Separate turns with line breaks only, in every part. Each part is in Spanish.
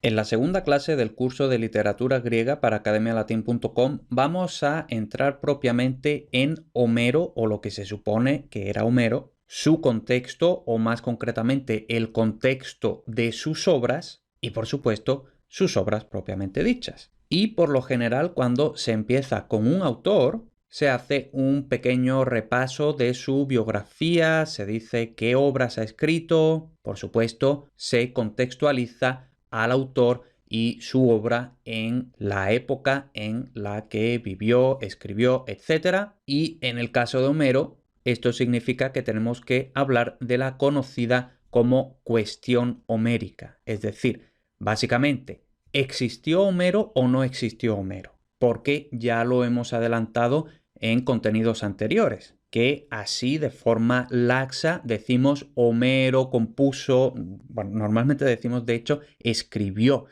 En la segunda clase del curso de literatura griega para academialatin.com vamos a entrar propiamente en Homero, o lo que se supone que era Homero, su contexto, o más concretamente el contexto de sus obras y, por supuesto, sus obras propiamente dichas. Y por lo general, cuando se empieza con un autor, se hace un pequeño repaso de su biografía, se dice qué obras ha escrito, por supuesto, se contextualiza al autor y su obra en la época en la que vivió, escribió, etc. Y en el caso de Homero, esto significa que tenemos que hablar de la conocida como cuestión homérica. Es decir, básicamente, ¿existió Homero o no existió Homero? Porque ya lo hemos adelantado en contenidos anteriores, que así de forma laxa decimos Homero compuso, bueno, normalmente decimos de hecho escribió,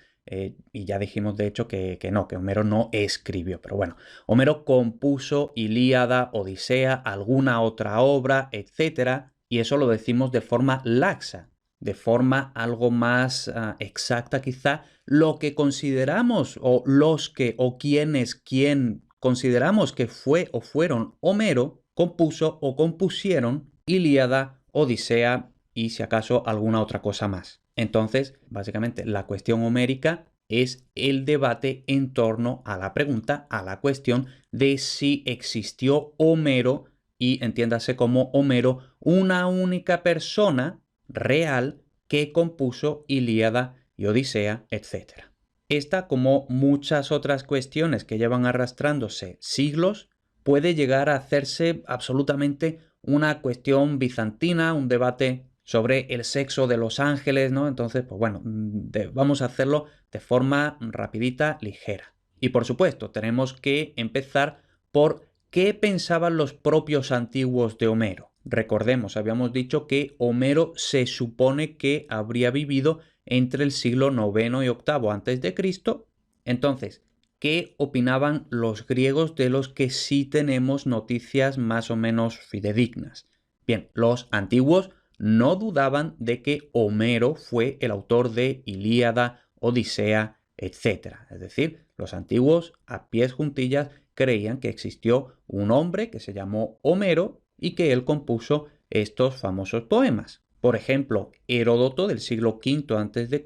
y ya dijimos de hecho que Homero no escribió, pero bueno, Homero compuso Ilíada, Odisea, alguna otra obra, etc. Y eso lo decimos de forma laxa, de forma algo más exacta quizá, lo que consideramos o los que o quien consideramos que fue o fueron Homero, compuso o compusieron Ilíada, Odisea y si acaso alguna otra cosa más. Entonces, básicamente, la cuestión homérica es el debate en torno a la pregunta, a la cuestión de si existió Homero, y entiéndase como Homero, una única persona real que compuso Ilíada y Odisea, etc. Esta, como muchas otras cuestiones que llevan arrastrándose siglos, puede llegar a hacerse absolutamente una cuestión bizantina, un debate sobre el sexo de los ángeles, ¿no? Entonces, pues bueno, vamos a hacerlo de forma rapidita, ligera. Y por supuesto, tenemos que empezar por qué pensaban los propios antiguos de Homero. Recordemos, habíamos dicho que Homero se supone que habría vivido entre el siglo IX y VIII antes de Cristo. Entonces, ¿qué opinaban los griegos de los que sí tenemos noticias más o menos fidedignas? Bien, los antiguos no dudaban de que Homero fue el autor de Ilíada, Odisea, etc. Es decir, los antiguos a pies juntillas creían que existió un hombre que se llamó Homero y que él compuso estos famosos poemas. Por ejemplo, Heródoto del siglo V a.C.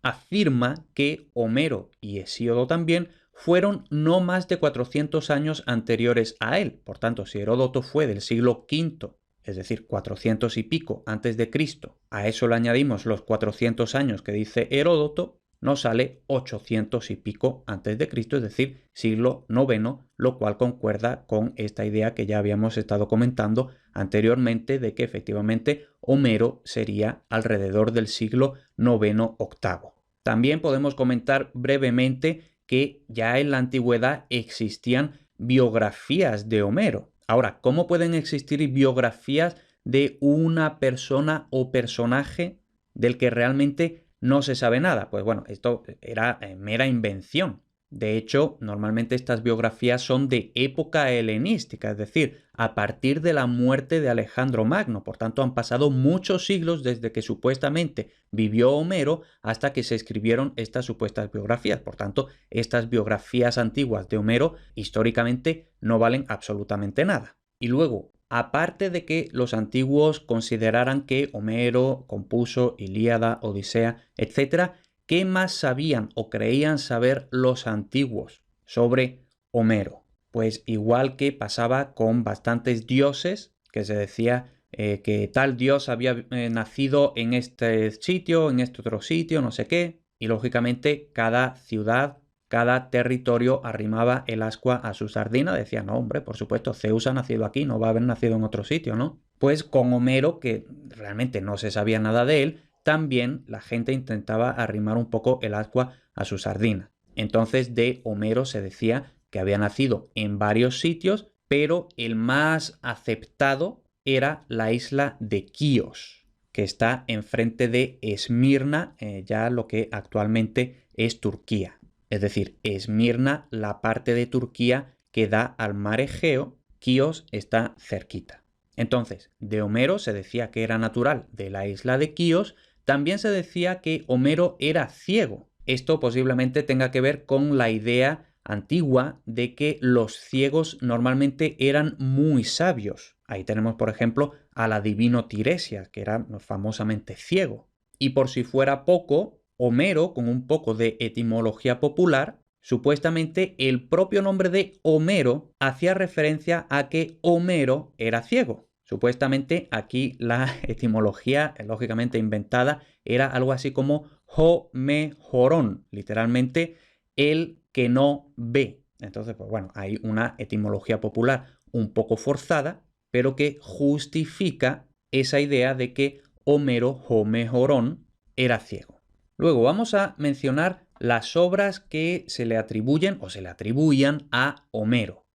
afirma que Homero y Hesíodo también fueron no más de 400 años anteriores a él. Por tanto, si Heródoto fue del siglo V, es decir, 400 y pico antes de Cristo, a eso le añadimos los 400 años que dice Heródoto, nos sale 800 y pico antes de Cristo, es decir, siglo IX, lo cual concuerda con esta idea que ya habíamos estado comentando anteriormente de que efectivamente Homero sería alrededor del siglo IX-VIII. También podemos comentar brevemente que ya en la antigüedad existían biografías de Homero. Ahora, ¿cómo pueden existir biografías de una persona o personaje del que realmente no se sabe nada? Pues bueno, esto era mera invención. De hecho, normalmente estas biografías son de época helenística, es decir, a partir de la muerte de Alejandro Magno. Por tanto, han pasado muchos siglos desde que supuestamente vivió Homero hasta que se escribieron estas supuestas biografías. Por tanto, estas biografías antiguas de Homero históricamente no valen absolutamente nada. Y luego, aparte de que los antiguos consideraran que Homero compuso Ilíada, Odisea, etc., ¿qué más sabían o creían saber los antiguos sobre Homero? Pues igual que pasaba con bastantes dioses, que se decía que tal dios había nacido en este sitio, en este otro sitio, no sé qué, y lógicamente cada ciudad, cada territorio arrimaba el ascua a su sardina, decía, no, hombre, por supuesto, Zeus ha nacido aquí, no va a haber nacido en otro sitio, ¿no? Pues con Homero, que realmente no se sabía nada de él, también la gente intentaba arrimar un poco el ascua a su sardina. Entonces de Homero se decía que había nacido en varios sitios, pero el más aceptado era la isla de Quíos, que está enfrente de Esmirna, ya lo que actualmente es Turquía. Es decir, Esmirna, la parte de Turquía que da al mar Egeo, Quíos está cerquita. Entonces, de Homero se decía que era natural de la isla de Quíos. También se decía que Homero era ciego, Esto posiblemente tenga que ver con la idea antigua de que los ciegos normalmente eran muy sabios. Ahí tenemos, por ejemplo, al adivino Tiresias, que era famosamente ciego. Y por si fuera poco, Homero, con un poco de etimología popular, supuestamente el propio nombre de Homero hacía referencia a que Homero era ciego. Supuestamente aquí la etimología, lógicamente inventada, era algo así como Ho-me-jorón, literalmente el que no ve. Entonces, pues bueno, hay una etimología popular un poco forzada, pero que justifica esa idea de que Homero Ho-me-jorón era ciego. Luego vamos a mencionar las obras que se le atribuyen o se le atribuían a Homero.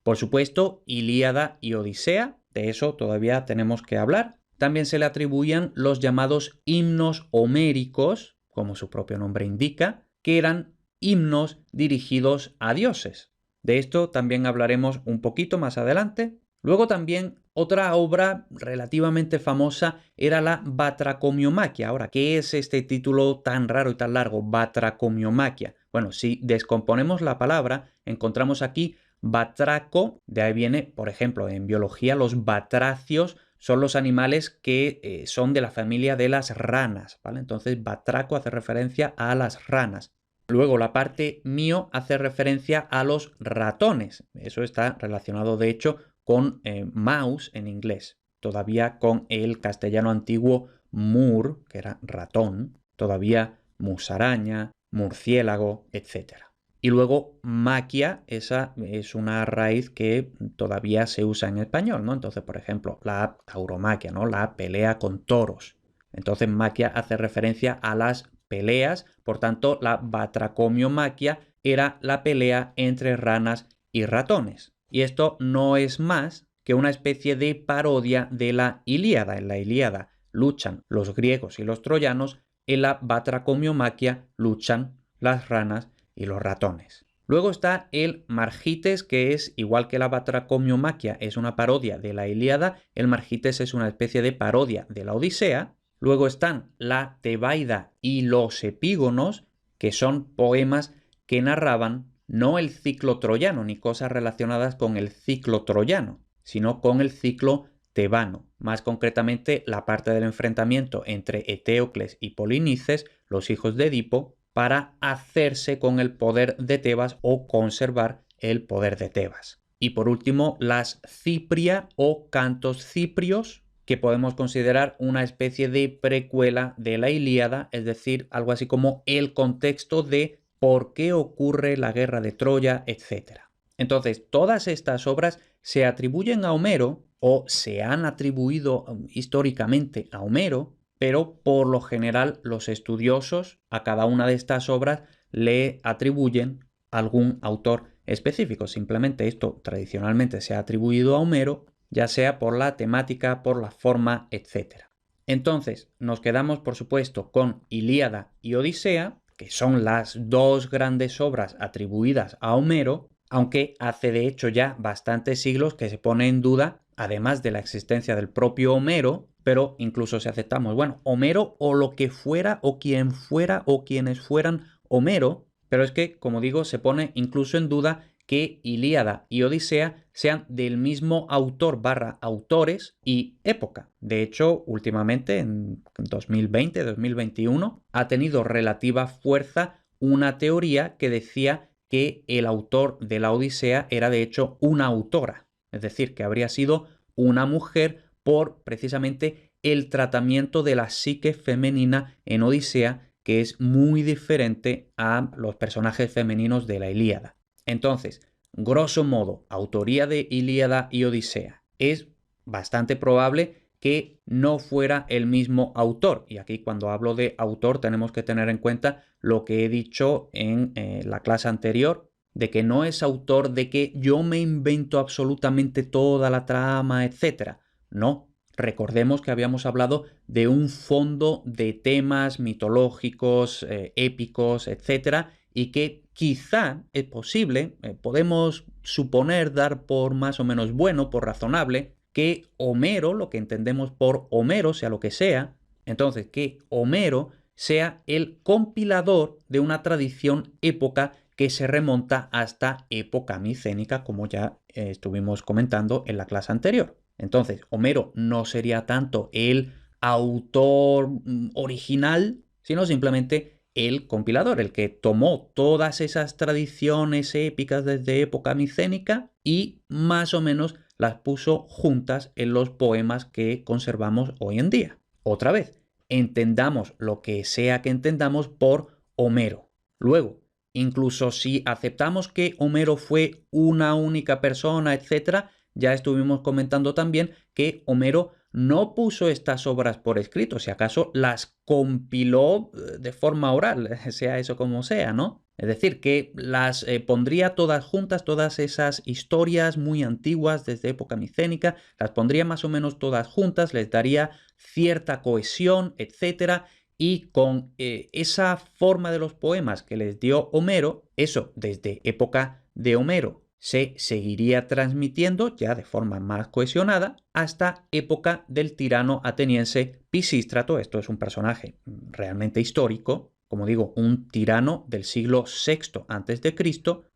Por supuesto, Ilíada y Odisea, de eso todavía tenemos que hablar. También se le atribuían los llamados himnos homéricos, como su propio nombre indica, que eran himnos dirigidos a dioses. De esto también hablaremos un poquito más adelante. Luego también otra obra relativamente famosa era la Batracomiomaquia. Ahora, ¿qué es este título tan raro y tan largo? Batracomiomaquia. Bueno, si descomponemos la palabra, encontramos aquí batraco, de ahí viene, por ejemplo, en biología los batracios son los animales que son de la familia de las ranas, ¿vale? Entonces, batraco hace referencia a las ranas. Luego, la parte mio hace referencia a los ratones. Eso está relacionado, de hecho, con mouse en inglés. Todavía con el castellano antiguo mur, que era ratón. Todavía musaraña, murciélago, etc. Y luego maquia, esa es una raíz que todavía se usa en español, ¿no? Entonces, por ejemplo, la tauromaquia, ¿no? La pelea con toros. Entonces, maquia hace referencia a las peleas, por tanto, la batracomiomaquia era la pelea entre ranas y ratones. Y esto no es más que una especie de parodia de la Ilíada. En la Ilíada luchan los griegos y los troyanos, en la batracomiomaquia luchan las ranas y los ratones. Luego está el Margites, que es igual que la batracomiomaquia, es una parodia de la Ilíada. El Margites es una especie de parodia de la Odisea. Luego están la Tebaida y los Epígonos, que son poemas que narraban no el ciclo troyano ni cosas relacionadas con el ciclo troyano, sino con el ciclo tebano. Más concretamente, la parte del enfrentamiento entre Eteocles y Polinices, los hijos de Edipo, para hacerse con el poder de Tebas o conservar el poder de Tebas. Y por último, las Cipria o cantos ciprios, que podemos considerar una especie de precuela de la Ilíada, es decir, algo así como el contexto de por qué ocurre la guerra de Troya, etc. Entonces, todas estas obras se atribuyen a Homero o se han atribuido históricamente a Homero, pero por lo general los estudiosos a cada una de estas obras le atribuyen algún autor específico. Simplemente esto tradicionalmente se ha atribuido a Homero, ya sea por la temática, por la forma, etc. Entonces, nos quedamos, por supuesto, con Ilíada y Odisea, que son las dos grandes obras atribuidas a Homero, aunque hace de hecho ya bastantes siglos que se pone en duda, además de la existencia del propio Homero, pero incluso si aceptamos, bueno, Homero o lo que fuera o quien fuera o quienes fueran Homero, pero es que, como digo, se pone incluso en duda que Ilíada y Odisea sean del mismo autor / autores y época. De hecho, últimamente, en 2020-2021, ha tenido relativa fuerza una teoría que decía que el autor de la Odisea era de hecho una autora, es decir, que habría sido una mujer por precisamente el tratamiento de la psique femenina en Odisea, que es muy diferente a los personajes femeninos de la Ilíada. Entonces, grosso modo, autoría de Ilíada y Odisea. Es bastante probable que no fuera el mismo autor. Y aquí cuando hablo de autor tenemos que tener en cuenta lo que he dicho en la clase anterior, de que no es autor de que yo me invento absolutamente toda la trama, etc. No, recordemos que habíamos hablado de un fondo de temas mitológicos, épicos, etc. Y que quizá es posible, podemos suponer, dar por más o menos bueno, por razonable, que Homero, lo que entendemos por Homero, sea lo que sea, entonces que Homero sea el compilador de una tradición época que se remonta hasta época micénica, como ya estuvimos comentando en la clase anterior. Entonces, Homero no sería tanto el autor original, sino simplemente el compilador, el que tomó todas esas tradiciones épicas desde época micénica y más o menos las puso juntas en los poemas que conservamos hoy en día. Otra vez, entendamos lo que sea que entendamos por Homero. Luego, incluso si aceptamos que Homero fue una única persona, etc., ya estuvimos comentando también que Homero no puso estas obras por escrito, si acaso las compiló de forma oral, sea eso como sea, ¿no? Es decir, que las pondría todas juntas, todas esas historias muy antiguas desde época micénica, las pondría más o menos todas juntas, les daría cierta cohesión, etc. Y con esa forma de los poemas que les dio Homero, eso desde época de Homero se seguiría transmitiendo ya de forma más cohesionada hasta época del tirano ateniense Pisístrato. Esto es un personaje realmente histórico, como digo, un tirano del siglo VI a.C.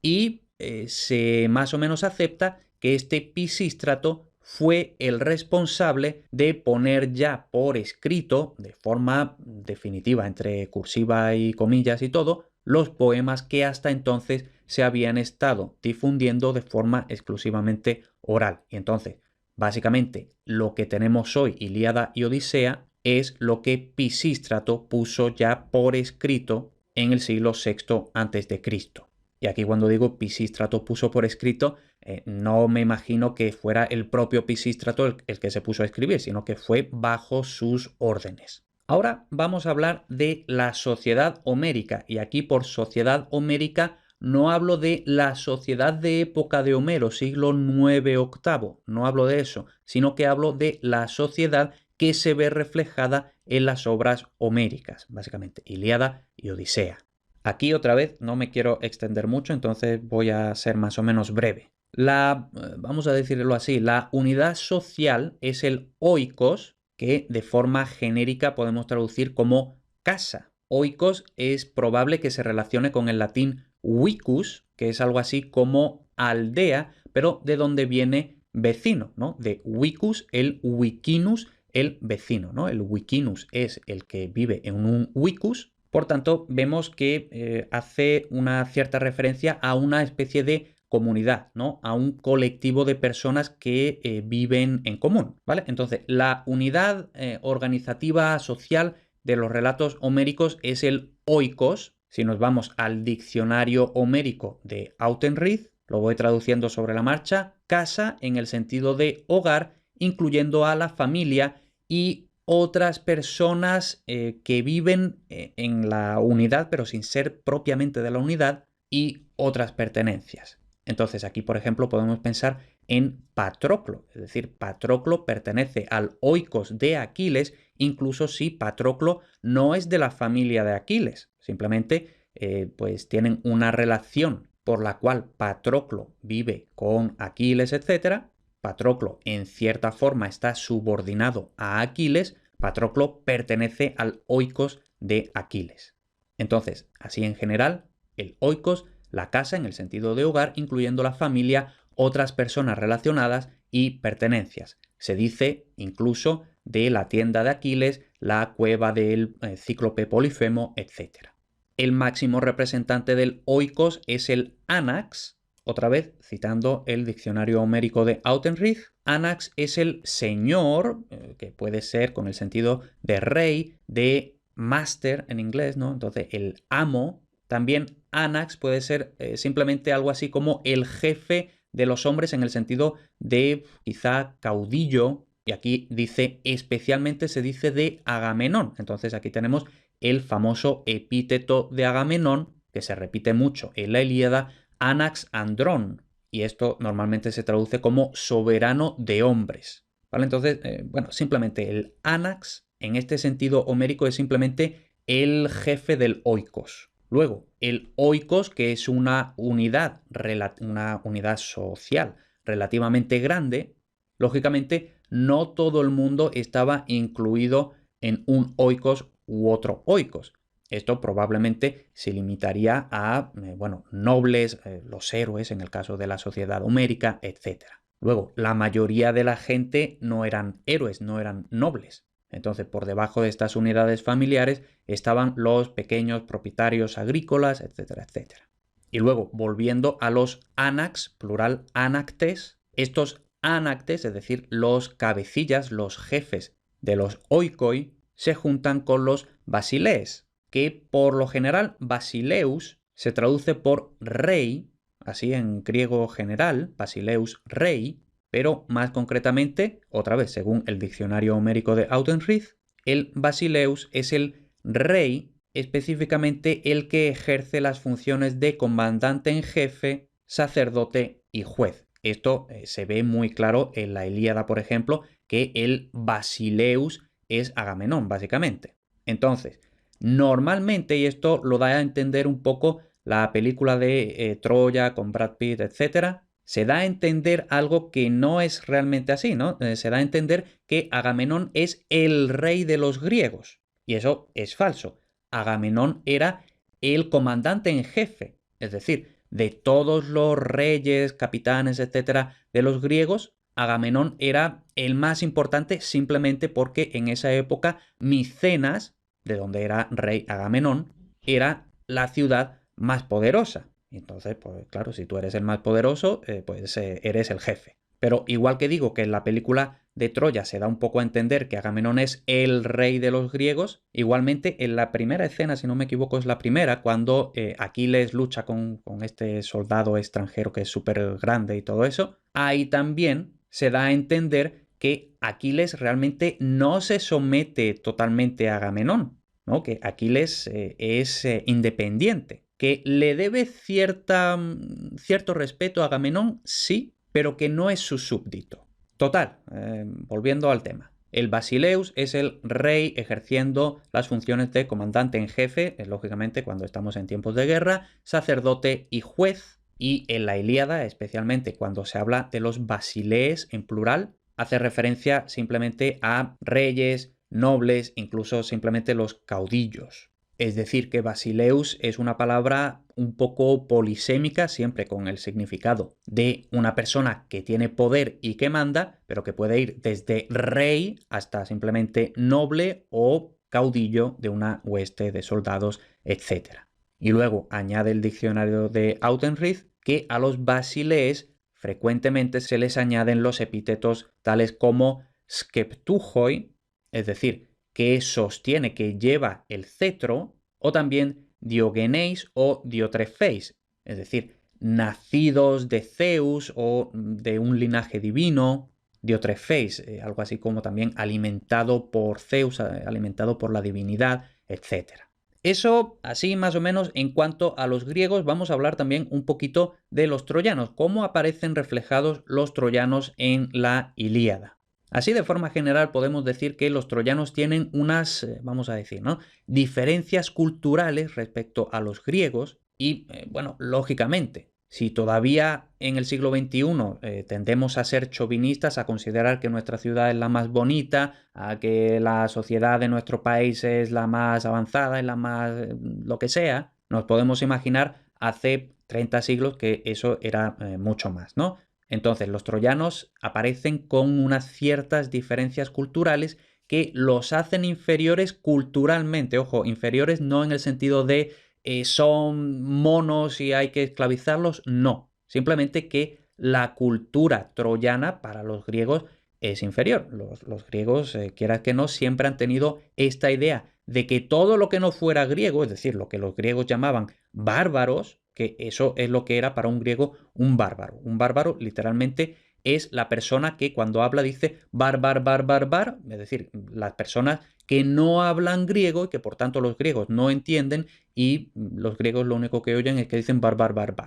y se más o menos acepta que este Pisístrato fue el responsable de poner ya por escrito, de forma definitiva, entre cursiva y comillas y todo, los poemas que hasta entonces se habían estado difundiendo de forma exclusivamente oral. Y entonces, básicamente, lo que tenemos hoy, Ilíada y Odisea, es lo que Pisístrato puso ya por escrito en el siglo VI a.C. Y aquí cuando digo Pisístrato puso por escrito, no me imagino que fuera el propio Pisístrato el que se puso a escribir, sino que fue bajo sus órdenes. Ahora vamos a hablar de la sociedad homérica, y aquí por sociedad homérica no hablo de la sociedad de época de Homero, siglo IX-VIII, no hablo de eso, sino que hablo de la sociedad que se ve reflejada en las obras homéricas, básicamente Ilíada y Odisea. Aquí otra vez no me quiero extender mucho, entonces voy a ser más o menos breve. Vamos a decirlo así, la unidad social es el oikos, que de forma genérica podemos traducir como casa. Oikos es probable que se relacione con el latín vicus, que es algo así como aldea, pero de donde viene vecino, ¿no? De vicus, el vicinus, el vecino, ¿no? El vicinus es el que vive en un vicus. Por tanto, vemos que hace una cierta referencia a una especie de comunidad, ¿no? A un colectivo de personas que viven en común, ¿vale? Entonces, la unidad organizativa social de los relatos homéricos es el oikos. Si nos vamos al diccionario homérico de Autenrieth, lo voy traduciendo sobre la marcha, casa en el sentido de hogar, incluyendo a la familia y otras personas que viven en la unidad, pero sin ser propiamente de la unidad, y otras pertenencias. Entonces aquí, por ejemplo, podemos pensar en Patroclo, es decir, Patroclo pertenece al oikos de Aquiles, incluso si Patroclo no es de la familia de Aquiles, simplemente pues tienen una relación por la cual Patroclo vive con Aquiles, etc. Patroclo en cierta forma está subordinado a Aquiles, Patroclo pertenece al oikos de Aquiles. Entonces, así en general, el oikos, la casa en el sentido de hogar, incluyendo la familia, otras personas relacionadas y pertenencias. Se dice incluso de la tienda de Aquiles, la cueva del cíclope Polifemo, etc. El máximo representante del oikos es el ánax. Otra vez, citando el diccionario homérico de Autenrieth, ánax es el señor, que puede ser con el sentido de rey, de master en inglés, ¿no? Entonces, el amo. También ánax puede ser simplemente algo así como el jefe de los hombres en el sentido de quizá caudillo. Y aquí dice, especialmente se dice de Agamenón. Entonces, aquí tenemos el famoso epíteto de Agamenón, que se repite mucho en la Ilíada, Anax Andrón, y esto normalmente se traduce como soberano de hombres, ¿vale? Entonces, bueno, simplemente el Anax en este sentido homérico es simplemente el jefe del oikos. Luego, el oikos, que es una unidad social relativamente grande, lógicamente no todo el mundo estaba incluido en un oikos u otro oikos. Esto probablemente se limitaría a, nobles, los héroes en el caso de la sociedad homérica, etc. Luego, la mayoría de la gente no eran héroes, no eran nobles. Entonces, por debajo de estas unidades familiares estaban los pequeños propietarios agrícolas, etcétera, etcétera. Y luego, volviendo a los anax, plural anactes, estos anactes, es decir, los cabecillas, los jefes de los oikoi, se juntan con los basilees, que por lo general basileus se traduce por rey, así en griego general, basileus rey, pero más concretamente, otra vez según el diccionario homérico de Autenrieth, el basileus es el rey, específicamente el que ejerce las funciones de comandante en jefe, sacerdote y juez. Esto se ve muy claro en la Ilíada, por ejemplo, que el basileus es Agamenón, básicamente. Entonces, normalmente, y esto lo da a entender un poco la película de Troya con Brad Pitt, etc., se da a entender algo que no es realmente así, ¿no? Se da a entender que Agamenón es el rey de los griegos. Y eso es falso. Agamenón era el comandante en jefe, es decir, de todos los reyes, capitanes, etcétera, de los griegos, Agamenón era el más importante simplemente porque en esa época Micenas, de donde era rey Agamenón, era la ciudad más poderosa. Entonces, pues claro, si tú eres el más poderoso, eres el jefe. Pero igual que digo que en la película de Troya se da un poco a entender que Agamenón es el rey de los griegos, igualmente en la primera escena, si no me equivoco es la primera, cuando Aquiles lucha con este soldado extranjero que es súper grande y todo eso, ahí también se da a entender que Aquiles realmente no se somete totalmente a Agamenón, ¿no? Que Aquiles es independiente, que le debe cierto respeto a Agamenón, sí, pero que no es su súbdito. Total, volviendo al tema. El basileus es el rey ejerciendo las funciones de comandante en jefe, lógicamente cuando estamos en tiempos de guerra, sacerdote y juez. Y en la Ilíada, especialmente cuando se habla de los basilees en plural, hace referencia simplemente a reyes, nobles, incluso simplemente los caudillos. Es decir, que basileus es una palabra un poco polisémica, siempre con el significado de una persona que tiene poder y que manda, pero que puede ir desde rey hasta simplemente noble o caudillo de una hueste de soldados, etc. Y luego añade el diccionario de Autenrieth que a los basilees frecuentemente se les añaden los epítetos tales como skeptujoi, es decir, que sostiene, que lleva el cetro, o también Diogenes o Diotrefeis, es decir, nacidos de Zeus o de un linaje divino, Diotrefeis, algo así como también alimentado por Zeus, alimentado por la divinidad, etc. Eso, así más o menos, en cuanto a los griegos. Vamos a hablar también un poquito de los troyanos, cómo aparecen reflejados los troyanos en la Ilíada. Así, de forma general, podemos decir que los troyanos tienen unas, vamos a decir, ¿no?, diferencias culturales respecto a los griegos y, lógicamente, si todavía en el siglo XXI tendemos a ser chauvinistas, a considerar que nuestra ciudad es la más bonita, a que la sociedad de nuestro país es la más avanzada, es la más lo que sea, nos podemos imaginar hace 30 siglos que eso era mucho más, ¿no? Entonces, los troyanos aparecen con unas ciertas diferencias culturales que los hacen inferiores culturalmente. Ojo, inferiores no en el sentido de son monos y hay que esclavizarlos, no. Simplemente que la cultura troyana para los griegos es inferior. Los griegos, quieras que no, siempre han tenido esta idea de que todo lo que no fuera griego, es decir, lo que los griegos llamaban bárbaros, que eso es lo que era para un griego un bárbaro. Un bárbaro literalmente es la persona que cuando habla dice bar, es decir, las personas que no hablan griego y que por tanto los griegos no entienden y los griegos lo único que oyen es que dicen bar,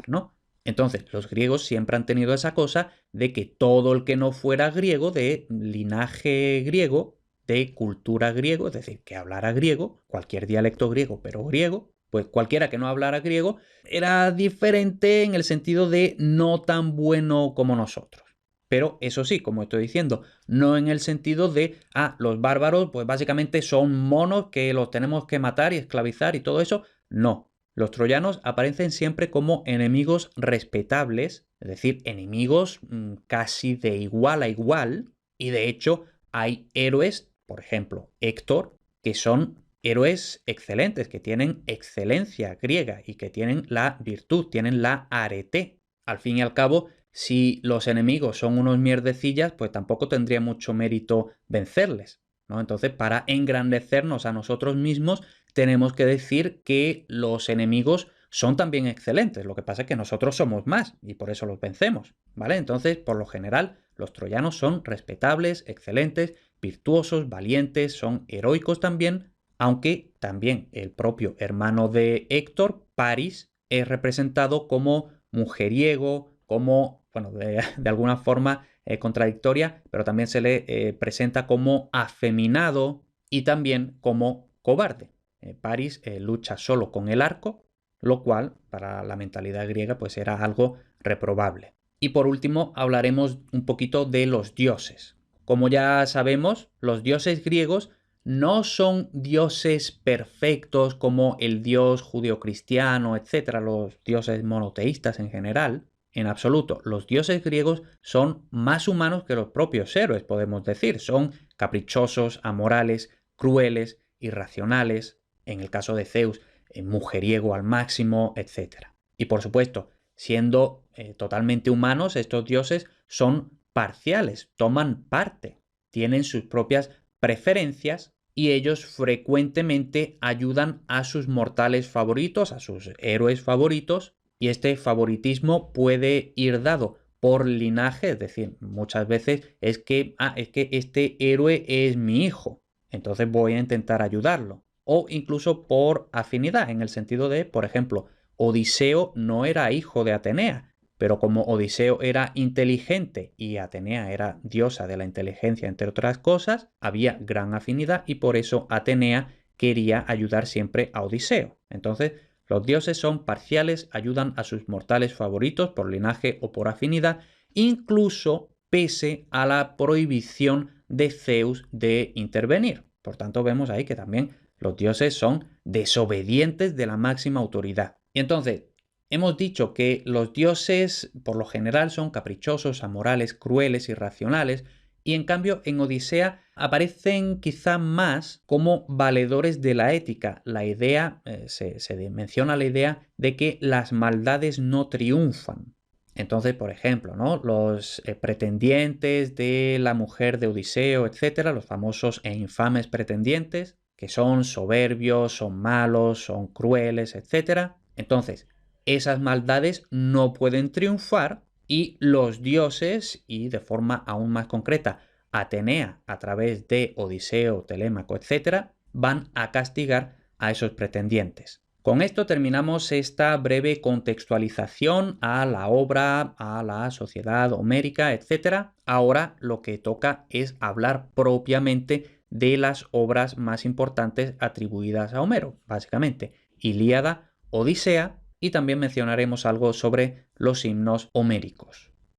¿no? Entonces, los griegos siempre han tenido esa cosa de que todo el que no fuera griego, de linaje griego, de cultura griego, es decir, que hablara griego, cualquier dialecto griego, pero griego, pues cualquiera que no hablara griego era diferente en el sentido de no tan bueno como nosotros. Pero eso sí, como estoy diciendo, no en el sentido de, los bárbaros pues básicamente son monos que los tenemos que matar y esclavizar y todo eso. No, los troyanos aparecen siempre como enemigos respetables, es decir, enemigos casi de igual a igual, y de hecho hay héroes, por ejemplo, Héctor, que son héroes excelentes, que tienen excelencia griega y que tienen la virtud, tienen la arete. Al fin y al cabo, si los enemigos son unos mierdecillas, pues tampoco tendría mucho mérito vencerles, ¿no? Entonces, para engrandecernos a nosotros mismos, tenemos que decir que los enemigos son también excelentes. Lo que pasa es que nosotros somos más y por eso los vencemos, ¿vale? Entonces, por lo general, los troyanos son respetables, excelentes, virtuosos, valientes, son heroicos también, aunque también el propio hermano de Héctor, Paris, es representado como mujeriego, como, bueno, de alguna forma contradictoria, pero también se le presenta como afeminado y también como cobarde. Paris lucha solo con el arco, lo cual para la mentalidad griega pues era algo reprobable. Y por último hablaremos un poquito de los dioses. Como ya sabemos, los dioses griegos no son dioses perfectos como el dios judeocristiano, etcétera, los dioses monoteístas en general. En absoluto, los dioses griegos son más humanos que los propios héroes, podemos decir. Son caprichosos, amorales, crueles, irracionales. En el caso de Zeus, mujeriego al máximo, etcétera. Y por supuesto, siendo totalmente humanos, estos dioses son parciales, toman parte, tienen sus propias preferencias y ellos frecuentemente ayudan a sus mortales favoritos, a sus héroes favoritos, y este favoritismo puede ir dado por linaje, es decir, muchas veces es que este héroe es mi hijo, entonces voy a intentar ayudarlo. O incluso por afinidad, en el sentido de, por ejemplo, Odiseo no era hijo de Atenea, pero como Odiseo era inteligente y Atenea era diosa de la inteligencia, entre otras cosas, había gran afinidad y por eso Atenea quería ayudar siempre a Odiseo. Entonces, los dioses son parciales, ayudan a sus mortales favoritos por linaje o por afinidad, incluso pese a la prohibición de Zeus de intervenir. Por tanto, vemos ahí que también los dioses son desobedientes de la máxima autoridad. Y entonces, hemos dicho que los dioses por lo general son caprichosos, amorales, crueles, irracionales, y en cambio en Odisea aparecen quizá más como valedores de la ética. La idea, se menciona la idea de que las maldades no triunfan. Entonces, por ejemplo, ¿no? Los pretendientes de la mujer de Odiseo, etcétera, los famosos e infames pretendientes, que son soberbios, son malos, son crueles, etcétera. Entonces, esas maldades no pueden triunfar y los dioses, y de forma aún más concreta, Atenea, a través de Odiseo, Telémaco, etc., van a castigar a esos pretendientes. Con esto terminamos esta breve contextualización a la obra, a la sociedad homérica, etc. Ahora lo que toca es hablar propiamente de las obras más importantes atribuidas a Homero, básicamente Ilíada, Odisea, y también mencionaremos algo sobre los himnos homéricos.